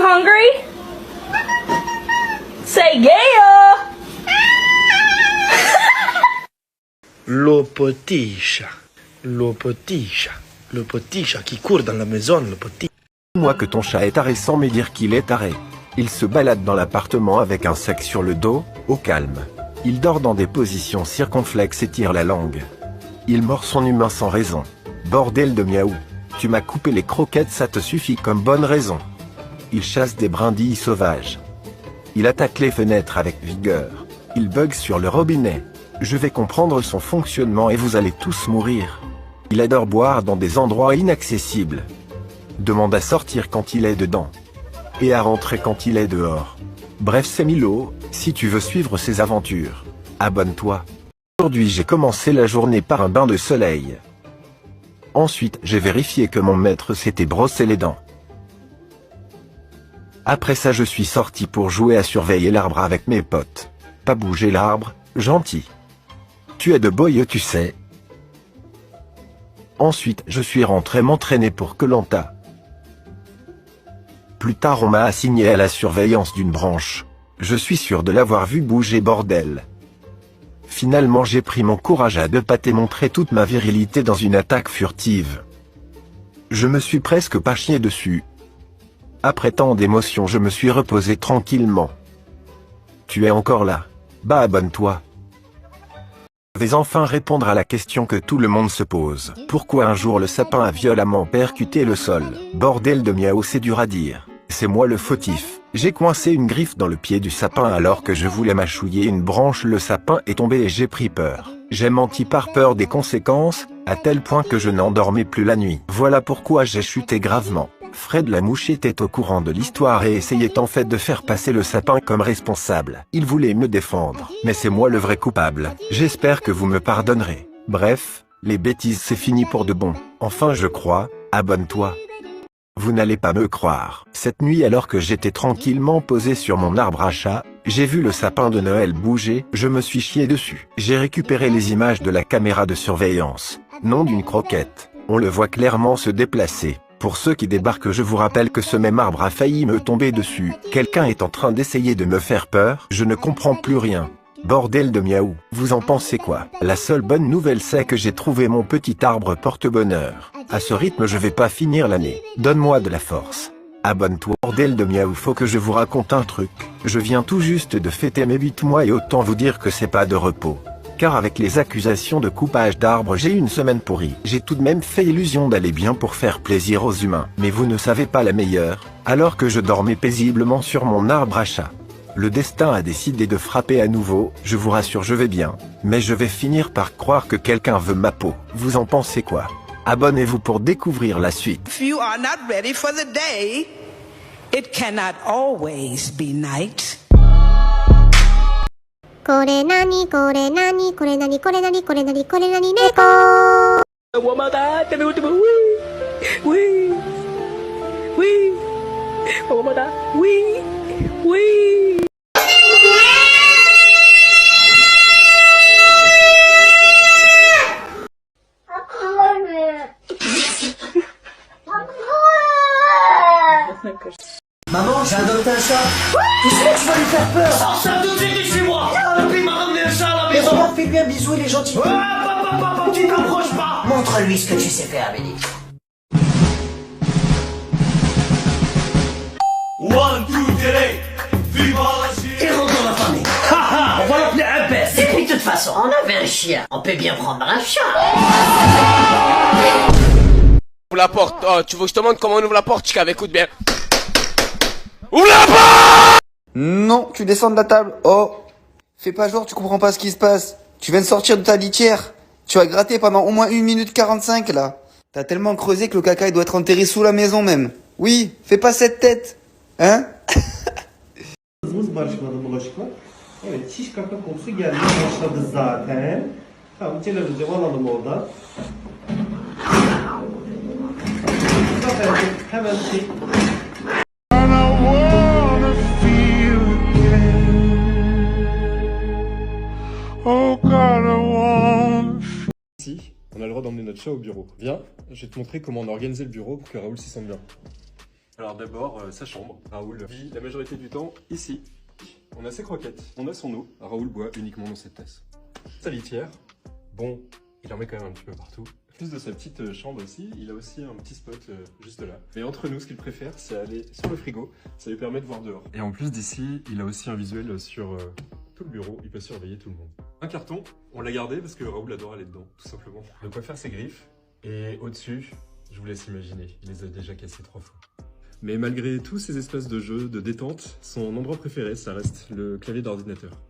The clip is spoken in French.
hungry? Say yeah! Le petit chat, le petit chat, le petit chat qui court dans la maison, le petit. Dis-moi que ton chat est taré sans me dire qu'il est taré. Il se balade dans l'appartement avec un sac sur le dos, au calme. Il dort dans des positions circonflexes et tire la langue. Il mord son humain sans raison. Bordel de miaou. Tu m'as coupé les croquettes, ça te suffit comme bonne raison. Il chasse des brindilles sauvages. Il attaque les fenêtres avec vigueur. Il bug sur le robinet. Je vais comprendre son fonctionnement et vous allez tous mourir. Il adore boire dans des endroits inaccessibles. Demande à sortir quand il est dedans. Et à rentrer quand il est dehors. Bref, c'est Milo, si tu veux suivre ses aventures. Abonne-toi. Aujourd'hui j'ai commencé la journée par un bain de soleil. Ensuite j'ai vérifié que mon maître s'était brossé les dents. Après ça je suis sorti pour jouer à surveiller l'arbre avec mes potes. Pas bouger l'arbre, gentil. Tu es de beaux yeux tu sais. Ensuite je suis rentré m'entraîner pour Koh-Lanta. Plus tard on m'a assigné à la surveillance d'une branche. Je suis sûr de l'avoir vu bouger bordel. Finalement j'ai pris mon courage à deux pattes et montré toute ma virilité dans une attaque furtive. Je me suis presque pas chié dessus. Après tant d'émotions je me suis reposé tranquillement. Tu es encore là. Bah abonne-toi. Je vais enfin répondre à la question que tout le monde se pose. Pourquoi un jour le sapin a violemment percuté le sol? Bordel de miaou, c'est dur à dire. C'est moi le fautif. J'ai coincé une griffe dans le pied du sapin alors que je voulais mâchouiller une branche. Le sapin est tombé et j'ai pris peur. J'ai menti par peur des conséquences, à tel point que je n'endormais plus la nuit. Voilà pourquoi j'ai chuté gravement. Fred la mouche était au courant de l'histoire et essayait en fait de faire passer le sapin comme responsable. Il voulait me défendre, mais c'est moi le vrai coupable. J'espère que vous me pardonnerez. Bref, les bêtises c'est fini pour de bon. Enfin je crois, abonne-toi. Vous n'allez pas me croire. Cette nuit alors que j'étais tranquillement posé sur mon arbre à chat, j'ai vu le sapin de Noël bouger, je me suis chié dessus. J'ai récupéré les images de la caméra de surveillance. Nom d'une croquette. On le voit clairement se déplacer. Pour ceux qui débarquent, je vous rappelle que ce même arbre a failli me tomber dessus. Quelqu'un est en train d'essayer de me faire peur, je ne comprends plus rien. Bordel de miaou, vous en pensez quoi? La seule bonne nouvelle c'est que j'ai trouvé mon petit arbre porte-bonheur. À ce rythme je vais pas finir l'année. Donne-moi de la force. Abonne-toi. Bordel de miaou, faut que je vous raconte un truc. Je viens tout juste de fêter mes 8 mois et autant vous dire que c'est pas de repos. Car avec les accusations de coupage d'arbres j'ai eu une semaine pourrie. J'ai tout de même fait illusion d'aller bien pour faire plaisir aux humains. Mais vous ne savez pas la meilleure, alors que je dormais paisiblement sur mon arbre à chat. Le destin a décidé de frapper à nouveau, je vous rassure je vais bien. Mais je vais finir par croire que quelqu'un veut ma peau. Vous en pensez quoi? Abonnez-vous pour découvrir la suite. If you are not ready for the day, it cannot always be night. これなにこれなにこれなにこれなにこれなにこれなに猫。我妈的，这边我这边喂喂喂，我妈的喂喂。Maman, j'ai adopté un chat. Qu'est-ce que tu vas lui faire peur? Sors ça tout de suite de chez moi. Papy m'a ramené un chat à la Mais maison. regarde, fais-lui un bisou, il est gentil. Papa, tu t'approches pas. Montre-lui ce que tu sais faire, Béni. 1, 2, 3, vive la Et rentre dans la famille. On va l'appeler un peste. Et puis de toute façon, on avait un chien. On peut bien prendre un chat. Ouvre la porte. Oh, tu veux que je te montre comment on ouvre la porte, Chicav? Écoute bien. Ouvre la porte! Non, tu descends de la table. Oh, fais pas genre, tu comprends pas ce qui se passe. Tu viens de sortir de ta litière. Tu as gratté pendant au moins 1 minute 45 là. T'as tellement creusé que le caca il doit être enterré sous la maison même. Oui, fais pas cette tête. Hein? Barışmadı bulaşıklar. Evet, şiş kaka kokusu gelmeye başladı zaten. Tamam, televizyon alalım oradan. Zaten hemen şey... Ici, on a le droit d'emmener notre chat au bureau. Viens, je vais te montrer comment on a organisé le bureau pour que Raoul s'y sente bien. Alors d'abord, sa chambre. Raoul vit la majorité du temps ici. On a ses croquettes, on a son eau. Raoul boit uniquement dans cette tasse. Sa litière, bon, il en met quand même un petit peu partout. En plus de sa petite chambre ici, il a aussi un petit spot juste là. Mais entre nous, ce qu'il préfère, c'est aller sur le frigo. Ça lui permet de voir dehors. Et en plus d'ici, il a aussi un visuel sur tout le bureau. Il peut surveiller tout le monde. Un carton, on l'a gardé parce que Raoul adore aller dedans, tout simplement. De quoi faire ses griffes. Et au-dessus, je vous laisse imaginer, il les a déjà cassés 3 fois. Mais malgré tous ces espaces de jeu, de détente, son endroit préféré, ça reste le clavier d'ordinateur.